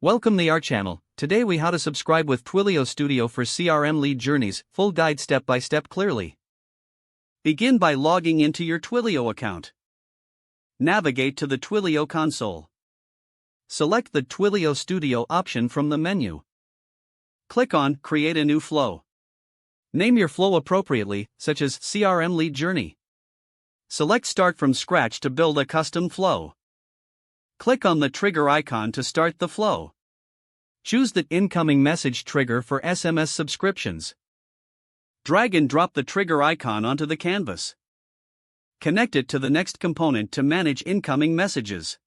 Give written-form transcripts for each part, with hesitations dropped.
Welcome to our channel. Today we how to subscribe with Twilio Studio for CRM Lead Journeys, full guide step by step clearly. Begin by logging into your Twilio account. Navigate to the Twilio console. Select the Twilio Studio option from the menu. Click on Create a new flow. Name your flow appropriately, such as CRM Lead Journey. Select Start from Scratch to build a custom flow. Click on the trigger icon to start the flow. Choose the incoming message trigger for SMS subscriptions. Drag and drop the trigger icon onto the canvas. Connect it to the next component to manage incoming messages.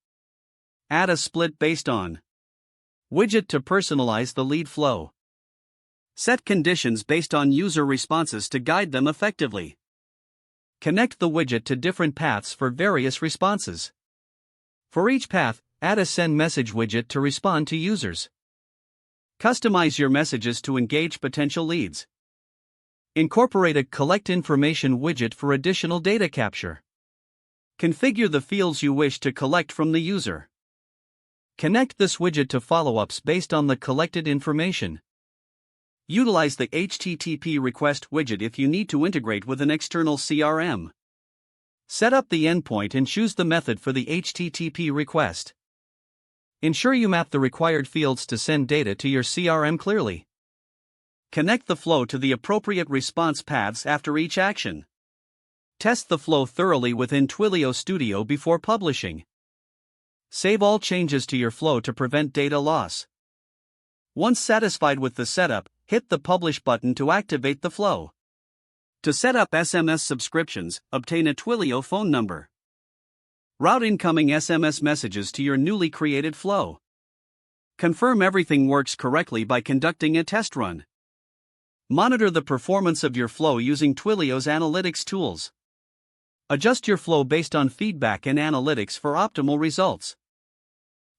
Add a split based on widget to personalize the lead flow. Set conditions based on user responses to guide them effectively. Connect the widget to different paths for various responses. For each path, add a send message widget to respond to users. Customize your messages to engage potential leads. Incorporate a collect information widget for additional data capture. Configure the fields you wish to collect from the user. Connect this widget to follow-ups based on the collected information. Utilize the HTTP request widget if you need to integrate with an external CRM. Set up the endpoint and choose the method for the HTTP request. Ensure you map the required fields to send data to your CRM clearly. Connect the flow to the appropriate response paths after each action. Test the flow thoroughly within Twilio Studio before publishing. Save all changes to your flow to prevent data loss. Once satisfied with the setup, hit the Publish button to activate the flow. To set up SMS subscriptions, obtain a Twilio phone number. Route incoming SMS messages to your newly created flow. Confirm everything works correctly by conducting a test run. Monitor the performance of your flow using Twilio's analytics tools. Adjust your flow based on feedback and analytics for optimal results.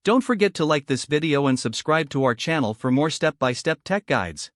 Don't forget to like this video and subscribe to our channel for more step-by-step tech guides.